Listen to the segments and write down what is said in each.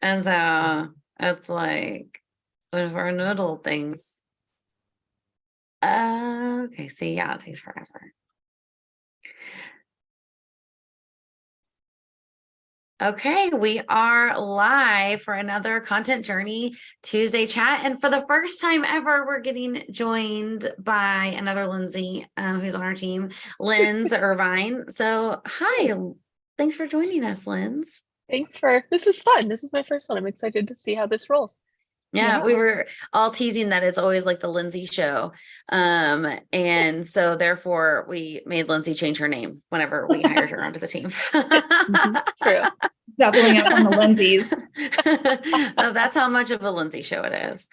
And so it's like, what for noodle things? Okay, see, yeah, it takes forever. Okay, we are live for another Content Journey Tuesday chat. And for the first time ever, we're getting joined by another Lindsay who's on our team, Linz Irvine. So hi, thanks for joining us, Linz. This is fun. This is my first one. I'm excited to see how this rolls. Yeah, we were all teasing that it's always like the Lindsay show. And so therefore we made Lindsay change her name whenever we hired her onto the team. True. Doubling up on the Lindsays. That's how much of a Lindsay show it is.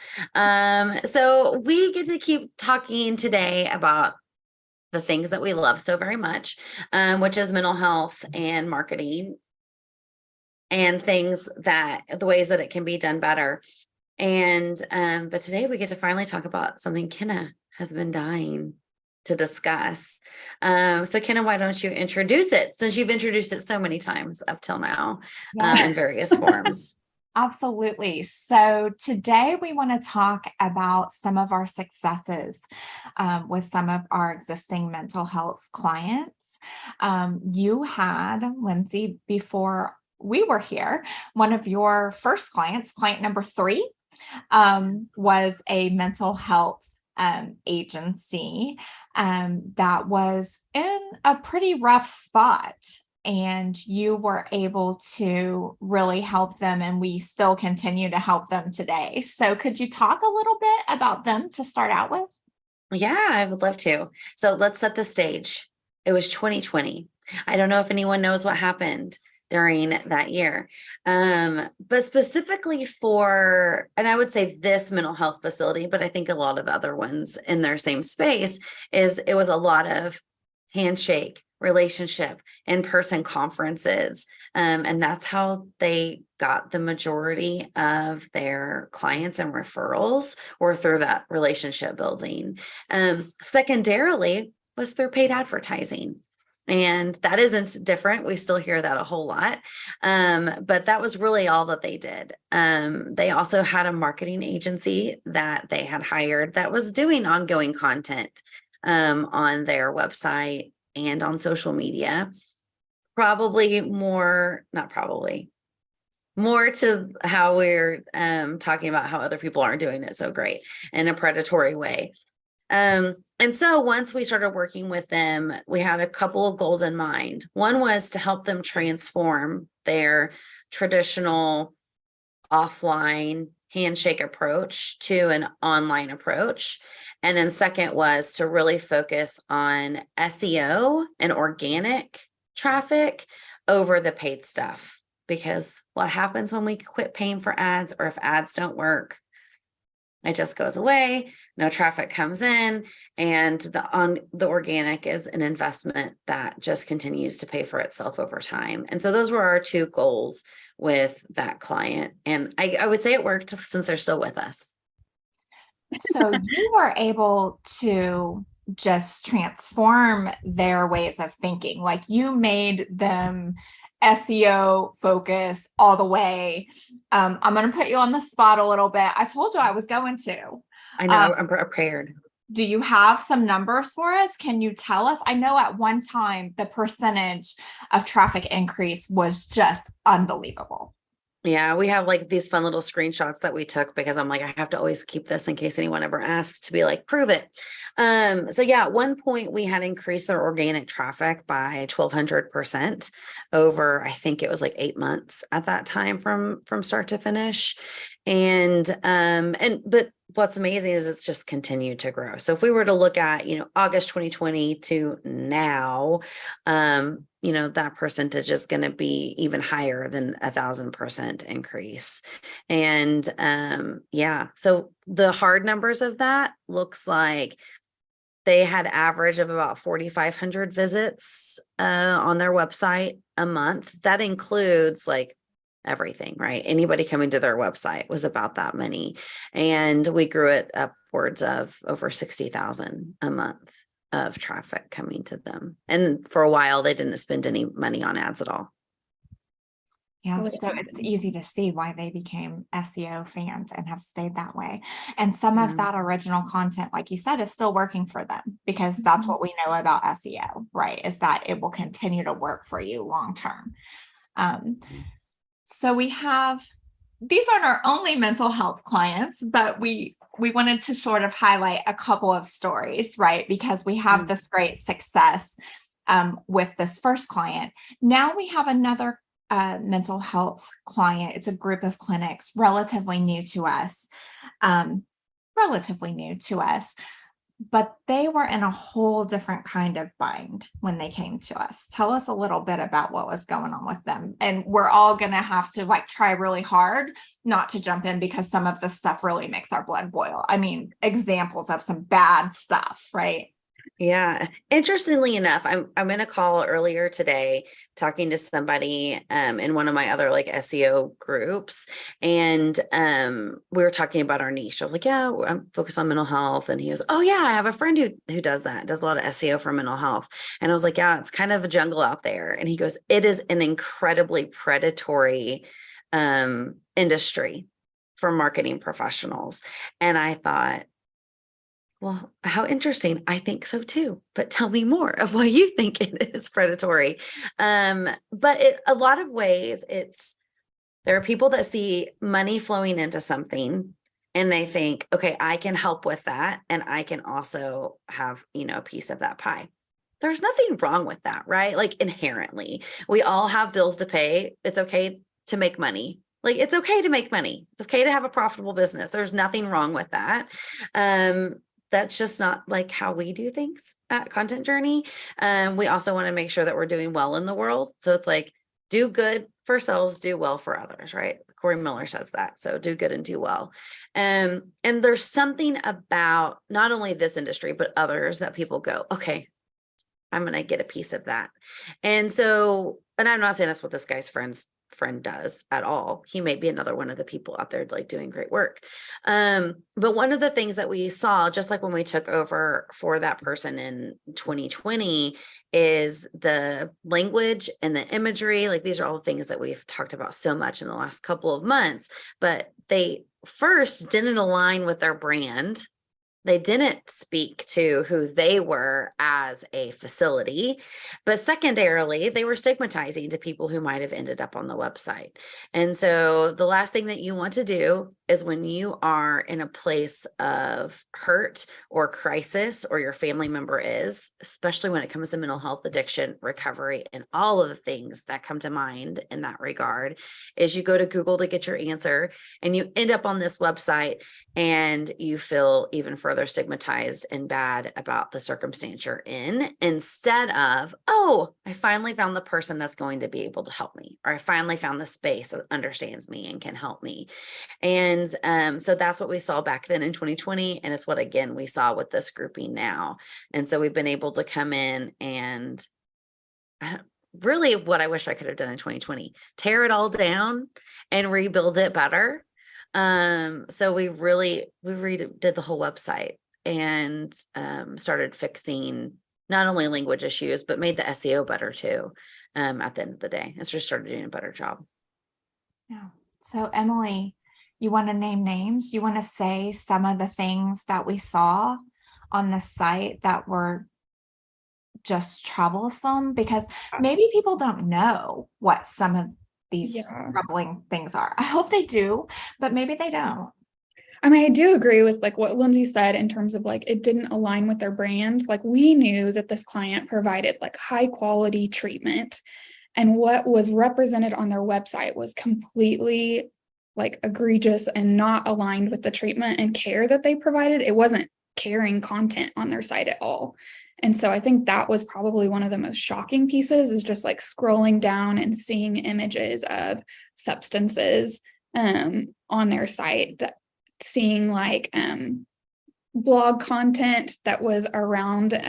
So we get to keep talking today about the things that we love so very much, which is mental health and marketing and the ways that it can be done better. And but today we get to finally talk about something Kenna has been dying to discuss. So Kenna, why don't you introduce it, since you've introduced it so many times up till now, in various forms. Absolutely. So today we want to talk about some of our successes with some of our existing mental health clients. You had, Lindsay, before we were here, one of your first clients, client number 3, was a mental health agency that was in a pretty rough spot. And you were able to really help them, and we still continue to help them today. So could you talk a little bit about them to start out with? Yeah, I would love to. So let's set the stage. It was 2020. I don't know if anyone knows what happened during that year. But specifically for, and I would say this mental health facility, but I think a lot of other ones in their same space, it was a lot of handshake, relationship, in-person conferences. And that's how they got the majority of their clients and referrals, or through that relationship building. Secondarily was through paid advertising. And that isn't different. We still hear that a whole lot. But that was really all that they did. They also had a marketing agency that they had hired that was doing ongoing content on their website and on social media. More to how we're talking about how other people aren't doing it so great in a predatory way. And so once we started working with them, we had a couple of goals in mind. One was to help them transform their traditional offline handshake approach to an online approach. And then second was to really focus on SEO and organic traffic over the paid stuff. Because what happens when we quit paying for ads, or if ads don't work, it just goes away, no traffic comes in, and the organic is an investment that just continues to pay for itself over time. And so those were our 2 goals with that client. And I would say it worked, since they're still with us. So you were able to just transform their ways of thinking. Like, you made them SEO focus all the way. I'm going to put you on the spot a little bit. I told you I was going to. I know, I'm prepared. Do you have some numbers for us? Can you tell us? I know at one time the percentage of traffic increase was just unbelievable. Yeah, we have like these fun little screenshots that we took, because I'm like, I have to always keep this in case anyone ever asks, to be like, prove it. So yeah, at one point we had increased their organic traffic by 1,200% over, I think it was like 8 months at that time from start to finish. But what's amazing is it's just continued to grow. So if we were to look at, August 2020 to now, that percentage is going to be even higher than 1,000% increase. And so the hard numbers of that looks like they had average of about 4,500 visits on their website a month. That includes like everything, right? Anybody coming to their website was about that many. And we grew it upwards of over 60,000 a month of traffic coming to them. And for a while, they didn't spend any money on ads at all. Yeah, really so it's awesome. easy to see why they became SEO fans and have stayed that way. And some Yeah. of that original content, like you said, is still working for them because that's Mhm. what we know about SEO, right? Is that it will continue to work for you long term. So we have, these aren't our only mental health clients, but we wanted to sort of highlight a couple of stories, right? Because we have this great success with this first client. Now we have another mental health client. It's a group of clinics, relatively new to us, but they were in a whole different kind of bind when they came to us. Tell us a little bit about what was going on with them. And we're all going to have to like try really hard not to jump in because some of this stuff really makes our blood boil. I mean, examples of some bad stuff, right? Yeah. Interestingly enough, I'm in a call earlier today talking to somebody in one of my other like SEO groups. And we were talking about our niche. I was like, yeah, I'm focused on mental health. And he was, oh yeah, I have a friend who does that, does a lot of SEO for mental health. And I was like, yeah, it's kind of a jungle out there. And he goes, it is an incredibly predatory industry for marketing professionals. And I thought, well, how interesting. I think so too. But tell me more of why you think it is predatory. But a lot of ways there are people that see money flowing into something and they think, okay, I can help with that. And I can also have, a piece of that pie. There's nothing wrong with that, right? Like inherently, we all have bills to pay. It's okay to make money. Like it's okay to make money. It's okay to have a profitable business. There's nothing wrong with that. That's just not like how we do things at Content Journey. We also want to make sure that we're doing well in the world. So it's like, do good for ourselves, do well for others, right? Corey Miller says that. So do good and do well. And there's something about not only this industry, but others that people go, okay, I'm going to get a piece of that. And so, and I'm not saying that's what this guy's friend does at all. He may be another one of the people out there like doing great work. But one of the things that we saw, just like when we took over for that person in 2020, is the language and the imagery. Like these are all things that we've talked about so much in the last couple of months, but they first didn't align with their brand. They didn't speak to who they were as a facility, but secondarily, they were stigmatizing to people who might have ended up on the website. And so the last thing that you want to do is when you are in a place of hurt or crisis, or your family member is, especially when it comes to mental health, addiction, recovery, and all of the things that come to mind in that regard, is you go to Google to get your answer and you end up on this website and you feel even further stigmatized and bad about the circumstance you're in, instead of, oh, I finally found the person that's going to be able to help me, or I finally found the space that understands me and can help me. And so that's what we saw back then in 2020. And it's what, again, we saw with this grouping now. And so we've been able to come in and really what I wish I could have done in 2020, tear it all down and rebuild it better. So we redid the whole website and started fixing not only language issues, but made the SEO better too. At the end of the day, and just started doing a better job. Yeah. So Emily, you want to name names? You want to say some of the things that we saw on the site that were just troublesome? Because maybe people don't know what some of these troubling things are. I hope they do, but maybe they don't. I mean, I do agree with like what Lindsay said in terms of like it didn't align with their brand. Like we knew that this client provided like high quality treatment, and what was represented on their website was completely like egregious and not aligned with the treatment and care that they provided. It wasn't caring content on their site at all. And so I think that was probably one of the most shocking pieces, is just like scrolling down and seeing images of substances on their site, that seeing like blog content that was around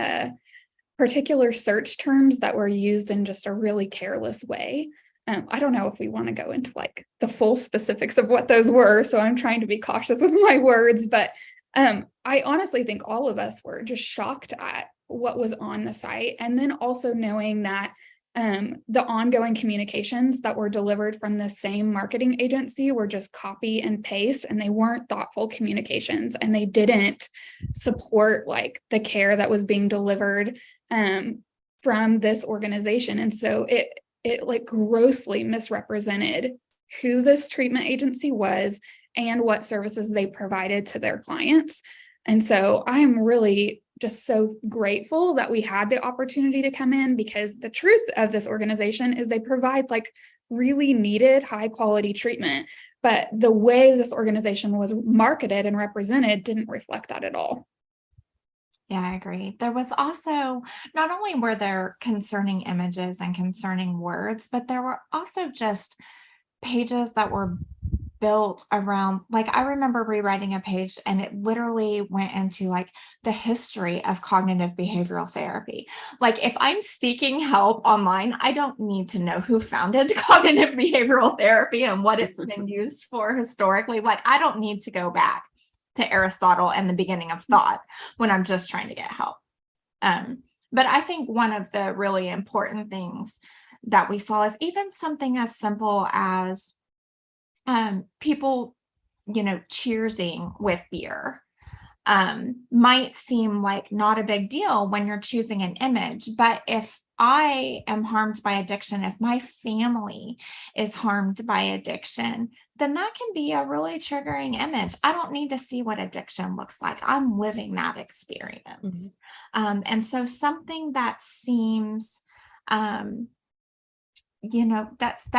particular search terms that were used in just a really careless way. I don't know if we want to go into like the full specifics of what those were, so I'm trying to be cautious with my words, but I honestly think all of us were just shocked at what was on the site. And then also knowing that the ongoing communications that were delivered from the same marketing agency were just copy and paste, and they weren't thoughtful communications, and they didn't support like the care that was being delivered from this organization. And so it like grossly misrepresented who this treatment agency was and what services they provided to their clients. And so I am really just so grateful that we had the opportunity to come in, because the truth of this organization is they provide like really needed high quality treatment, but the way this organization was marketed and represented didn't reflect that at all. Yeah, I agree. There was also, not only were there concerning images and concerning words, but there were also just pages that were built around, like, I remember rewriting a page and it literally went into like the history of cognitive behavioral therapy. Like, if I'm seeking help online, I don't need to know who founded cognitive behavioral therapy and what it's been used for historically. Like, I don't need to go back to Aristotle and the beginning of thought when I'm just trying to get help. But I think one of the really important things that we saw is even something as simple as people, cheersing with beer might seem like not a big deal when you're choosing an image. But if I am harmed by addiction, if my family is harmed by addiction, then that can be a really triggering image. I don't need to see what addiction looks like. I'm living that experience. And so something that seems, that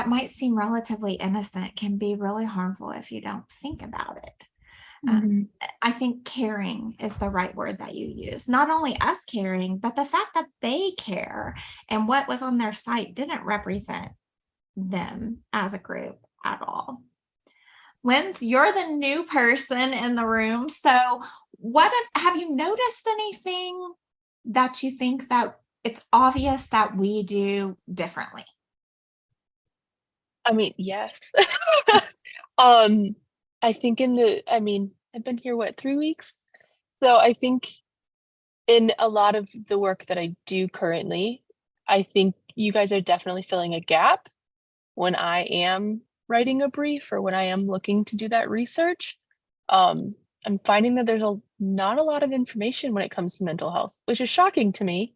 might seem relatively innocent can be really harmful if you don't think about it. I think caring is the right word that you use. Not only us caring, but the fact that they care and what was on their site didn't represent them as a group at all. Linz, you're the new person in the room. So have you noticed anything that you think that it's obvious that we do differently? I mean, yes. I think I've been here, 3 weeks? So I think in a lot of the work that I do currently, I think you guys are definitely filling a gap when I am writing a brief or when I am looking to do that research. I'm finding that there's not a lot of information when it comes to mental health, which is shocking to me.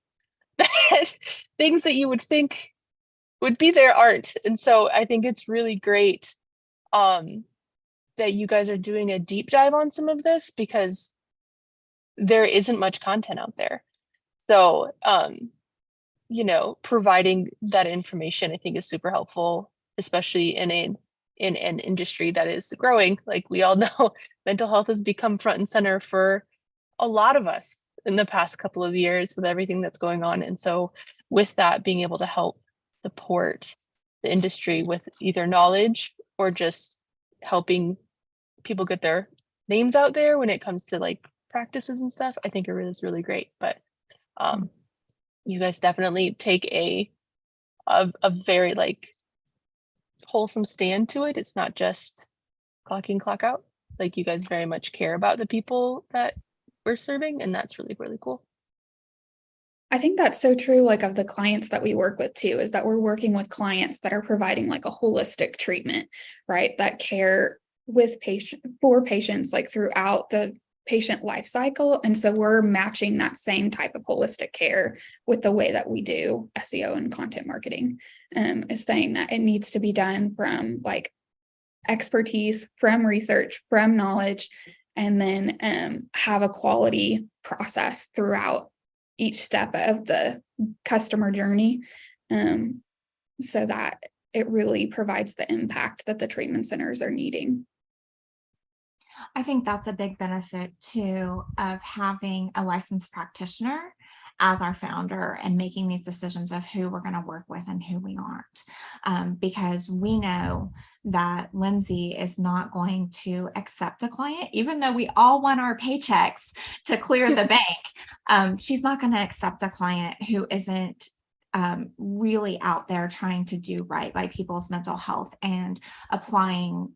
That things that you would think would be there aren't. And so I think it's really great that you guys are doing a deep dive on some of this, because there isn't much content out there. So, providing that information, I think, is super helpful, especially in an industry that is growing. Like we all know, mental health has become front and center for a lot of us in the past couple of years with everything that's going on. And so with that, being able to help support the industry with either knowledge or just helping people get their names out there when it comes to like practices and stuff, I think it is really great. But you guys definitely take a very like wholesome stand to it. It's not just clock in, clock out. Like you guys very much care about the people that we're serving, and that's really, really cool. I think that's so true, like of the clients that we work with too, is that we're working with clients that are providing like a holistic treatment, right? That care for patients like throughout the patient life cycle. And so we're matching that same type of holistic care with the way that we do SEO and content marketing, is saying that it needs to be done from like expertise, from research, from knowledge, and then have a quality process throughout each step of the customer journey, so that it really provides the impact that the treatment centers are needing. I think that's a big benefit too of having a licensed practitioner as our founder and making these decisions of who we're going to work with and who we aren't, because we know that Lindsay is not going to accept a client, even though we all want our paychecks to clear the bank. She's not going to accept a client who isn't really out there trying to do right by people's mental health and applying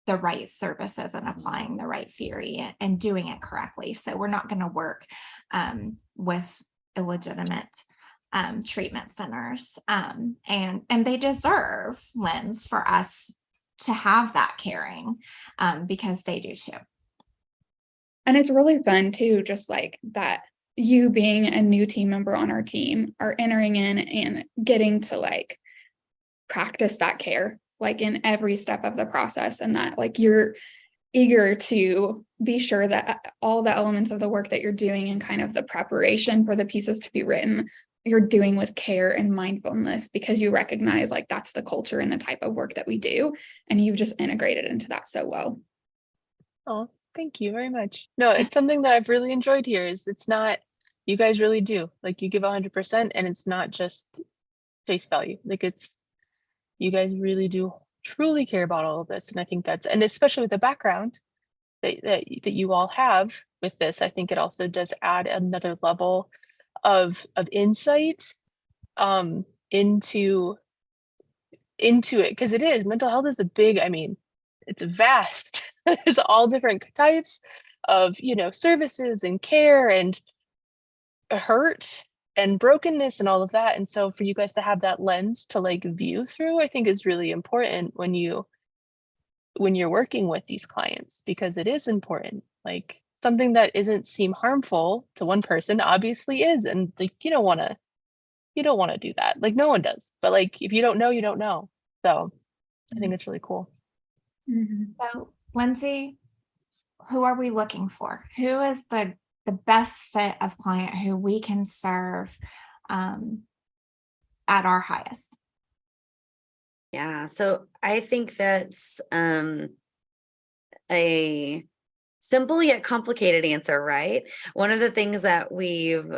the right services and applying the right theory and doing it correctly. So we're not going to work with illegitimate treatment centers. And they deserve, Lens, for us to have that caring, because they do too. And it's really fun too, just like that you being a new team member on our team are entering in and getting to like practice that care, like in every step of the process, and that like you're eager to be sure that all the elements of the work that you're doing and kind of the preparation for the pieces to be written, you're doing with care and mindfulness, because you recognize like that's the culture and the type of work that we do, and you've just integrated into that so well. Oh, thank you very much. No, it's something that I've really enjoyed here. Is it's not, you guys really do, like, you give 100%, and it's not just face value. Like, it's, you guys really do truly care about all of this. And I think that's, and especially with the background that you all have with this, I think it also does add another level of insight into it, because it is, mental health is a big, I mean, it's vast. There's all different types of, you know, services and care and hurt and brokenness and all of that. And so for you guys to have that lens to like view through, I think is really important when you're working with these clients, because it is important. Like, something that isn't seem harmful to one person obviously is, and like you don't want to do that. Like, no one does. But like, if you don't know, you don't know. So I think it's really cool. Mhm. So, Lindsay, who are we looking for? Who is the best fit of client who we can serve at our highest? Yeah, so I think that's a simple yet complicated answer, right? One of the things that we've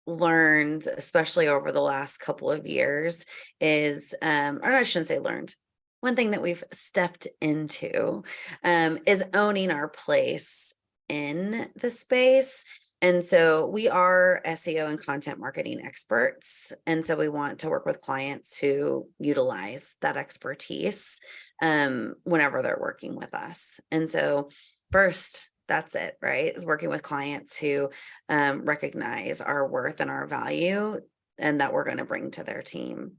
learned, especially over the last couple of years, is, or I shouldn't say learned, one thing that we've stepped into is owning our place in the space. And so we are SEO and content marketing experts. And so we want to work with clients who utilize that expertise whenever they're working with us. And so first, that's it, right? Is working with clients who recognize our worth and our value and that we're going to bring to their team.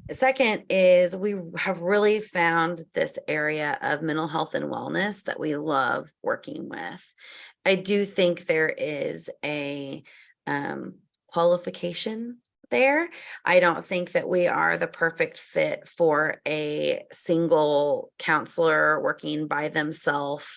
The second is we have really found this area of mental health and wellness that we love working with. I do think there is a qualification there. I don't think that we are the perfect fit for a single counselor working by themselves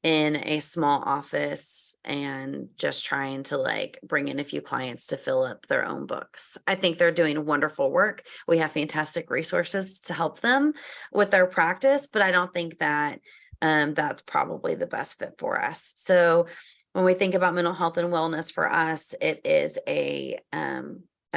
in a small office and just trying to like bring in a few clients to fill up their own books. I think they're doing wonderful work. We have fantastic resources to help them with their practice, but I don't think that that's probably the best fit for us. So when we think about mental health and wellness for us, it is a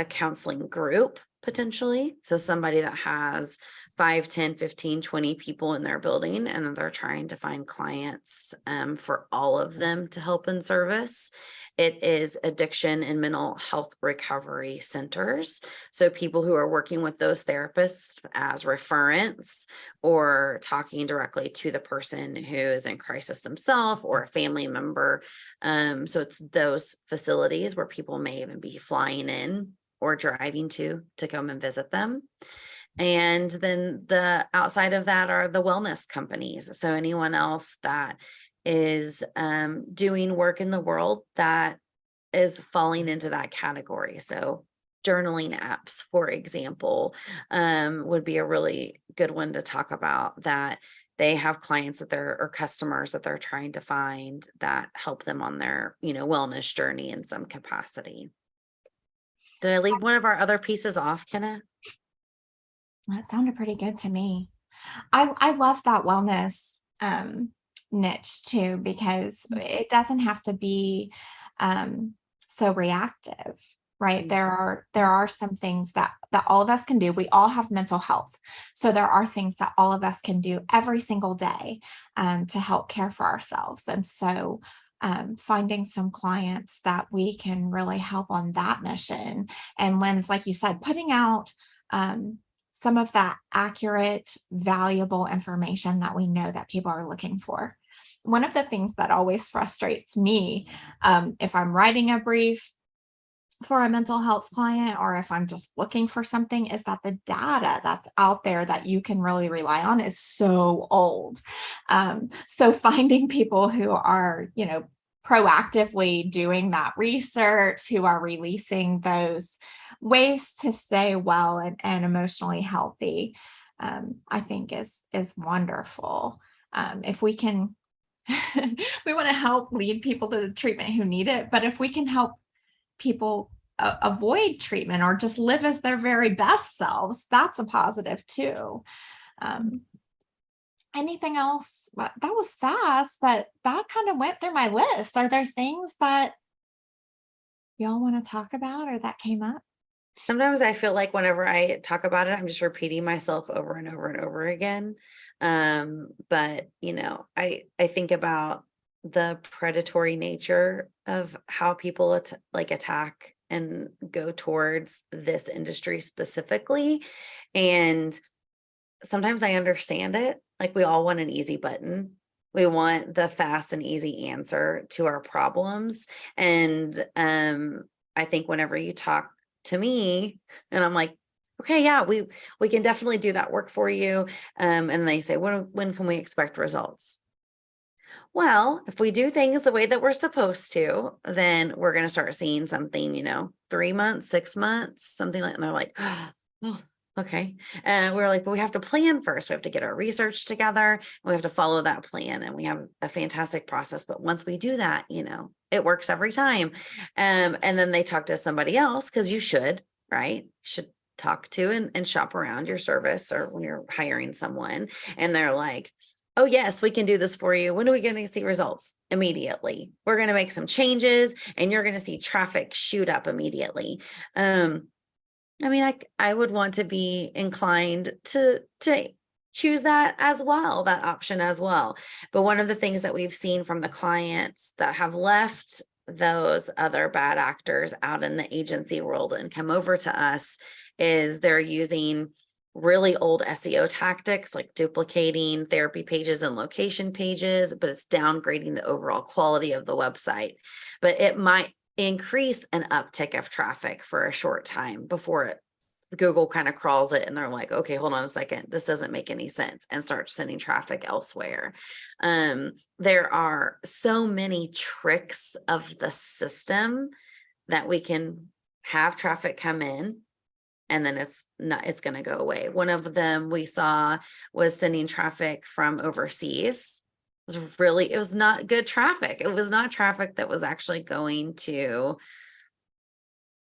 counseling group potentially. So somebody that has 5, 10, 15, 20 people in their building, and then they're trying to find clients for all of them to help and service. It is addiction and mental health recovery centers. So people who are working with those therapists as referents or talking directly to the person who is in crisis themselves or a family member. So it's those facilities where people may even be flying in or driving to come and visit them. And then the outside of that are the wellness companies. So anyone else that is doing work in the world that is falling into that category. So journaling apps, for example, would be a really good one to talk about, that they have clients that or customers that they're trying to find that help them on their, wellness journey in some capacity. Did I leave one of our other pieces off, Kenna? That sounded pretty good to me. I love that wellness niche too, because it doesn't have to be so reactive, right? There are some things that all of us can do. We all have mental health. So there are things that all of us can do every single day to help care for ourselves. And so finding some clients that we can really help on that mission. And Lens, like you said, putting out some of that accurate, valuable information that we know that people are looking for. One of the things that always frustrates me, if I'm writing a brief for a mental health client, or if I'm just looking for something, is that the data that's out there that you can really rely on is so old. So finding people who are, proactively doing that research, who are releasing those ways to stay well and emotionally healthy, I think is wonderful. If we can, we want to help lead people to the treatment who need it, but if we can help people avoid treatment or just live as their very best selves, that's a positive too. Anything else? That was fast, but that kind of went through my list. Are there things that y'all want to talk about or that came up? Sometimes I feel like whenever I talk about it, I'm just repeating myself over and over and over again. But I think about the predatory nature of how people attack and go towards this industry specifically. And sometimes I understand it. Like, we all want an easy button. We want the fast and easy answer to our problems. And I think whenever you talk to me and I'm like, okay, yeah, we can definitely do that work for you. And they say, when can we expect results? Well, if we do things the way that we're supposed to, then we're going to start seeing something, 3 months, 6 months, something like, and they're like, oh, okay. And we're like, but we have to plan first. We have to get our research together. And we have to follow that plan. And we have a fantastic process. But once we do that, it works every time. And then they talk to somebody else, because you should, right? Should talk to and shop around your service or when you're hiring someone. And they're like, oh, yes, we can do this for you. When are we going to see results? Immediately. We're going to make some changes and you're going to see traffic shoot up immediately. I would want to be inclined to choose that as well, that option as well. But one of the things that we've seen from the clients that have left those other bad actors out in the agency world and come over to us is they're using really old SEO tactics, like duplicating therapy pages and location pages, but it's downgrading the overall quality of the website. But it might increase an uptick of traffic for a short time before Google kind of crawls it and they're like, okay, hold on a second, this doesn't make any sense, and start sending traffic elsewhere. There are so many tricks of the system that we can have traffic come in and then it's going to go away. One of them we saw was sending traffic from overseas. It was not good traffic. It was not traffic that was actually going to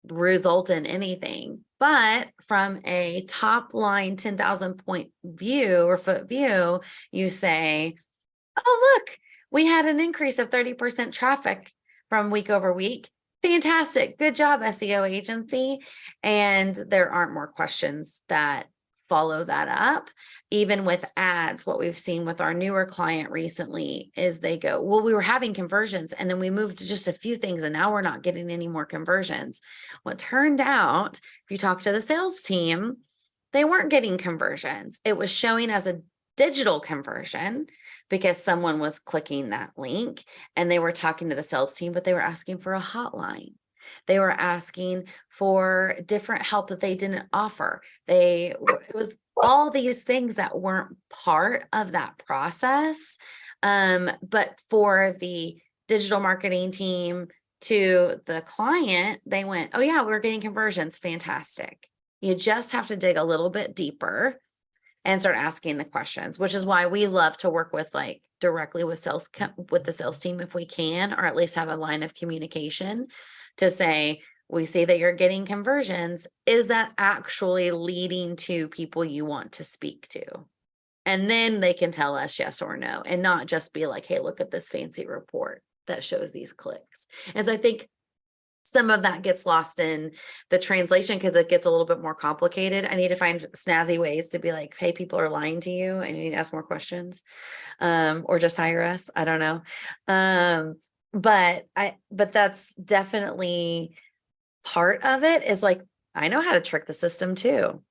result in anything. But from a top line 10,000 point view or foot view, you say, oh, look, we had an increase of 30% traffic from week over week. Fantastic. Good job, SEO agency. And there aren't more questions that follow that up. Even with ads, what we've seen with our newer client recently is they go, well, we were having conversions and then we moved to just a few things and now we're not getting any more conversions. What turned out, if you talk to the sales team, they weren't getting conversions. It was showing as a digital conversion because someone was clicking that link and they were talking to the sales team, but they were asking for a hotline. They were asking for different help that they didn't offer. It was all these things that weren't part of that process. But for the digital marketing team to the client, they went, oh yeah, we're getting conversions. Fantastic. You just have to dig a little bit deeper and start asking the questions, which is why we love to work with directly with the sales team if we can, or at least have a line of communication to say, we see that you're getting conversions. Is that actually leading to people you want to speak to? And then they can tell us yes or no, and not just be like, hey, look at this fancy report that shows these clicks. And so I think some of that gets lost in the translation because it gets a little bit more complicated. I need to find snazzy ways to be like, hey, people are lying to you and you need to ask more questions, or just hire us. I don't know. But that's definitely part of it is like, I know how to trick the system too.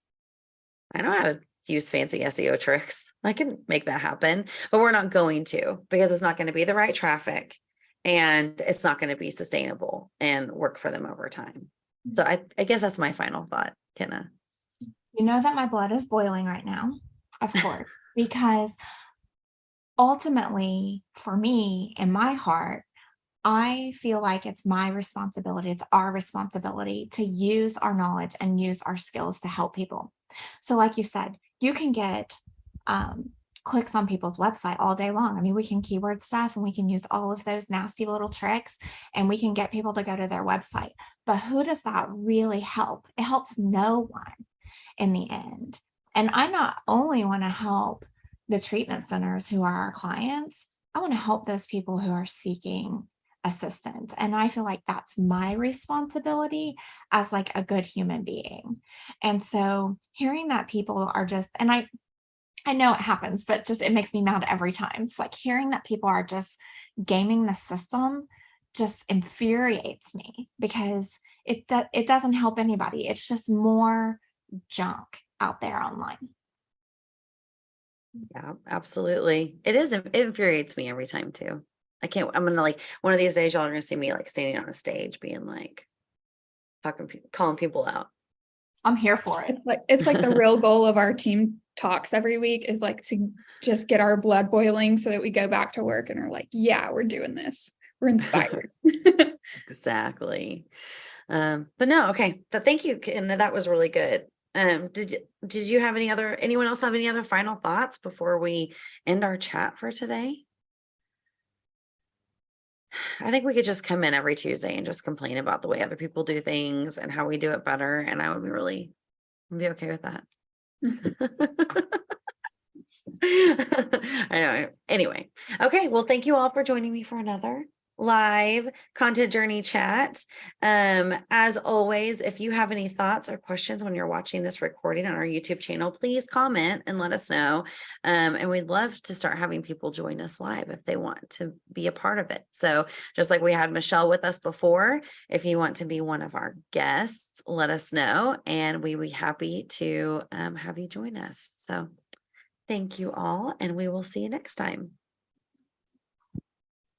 I know how to use fancy SEO tricks. I can make that happen, but we're not going to, because it's not going to be the right traffic and it's not going to be sustainable and work for them over time. So I guess that's my final thought, Kenna. You know that my blood is boiling right now, of course, because ultimately, for me, in my heart, I feel like it's my responsibility, it's our responsibility to use our knowledge and use our skills to help people. So, like you said, you can get um, clicks on people's website all day long. I mean, we can keyword stuff and we can use all of those nasty little tricks and we can get people to go to their website. But who does that really help? It helps no one in the end. And I not only want to help the treatment centers who are our clients, I want to help those people who are seeking assistance. And I feel like that's my responsibility as like a good human being. And so hearing that people are just, and I know it happens, but just it makes me mad every time. It's like hearing that people are just gaming the system just infuriates me because it doesn't help anybody. It's just more junk out there online. Yeah, absolutely. It infuriates me every time too. I'm gonna like, one of these days y'all are gonna see me like standing on a stage being like, calling people out. I'm here for it. It's like the real goal of our team talks every week is like to just get our blood boiling so that we go back to work and are like, yeah, we're doing this. We're inspired. Exactly. But no, okay. So thank you, and that was really good. Did you have anyone else have any other final thoughts before we end our chat for today? I think we could just come in every Tuesday and just complain about the way other people do things and how we do it better. And I would be okay with that. I know. Anyway. Okay. Well, thank you all for joining me for another live content journey chat. As always, if you have any thoughts or questions when you're watching this recording on our YouTube channel, please comment and let us know. And we'd love to start having people join us live if they want to be a part of it. So just like we had Michelle with us before, if you want to be one of our guests, let us know and we would be happy to have you join us. So thank you all, and we will see you next time.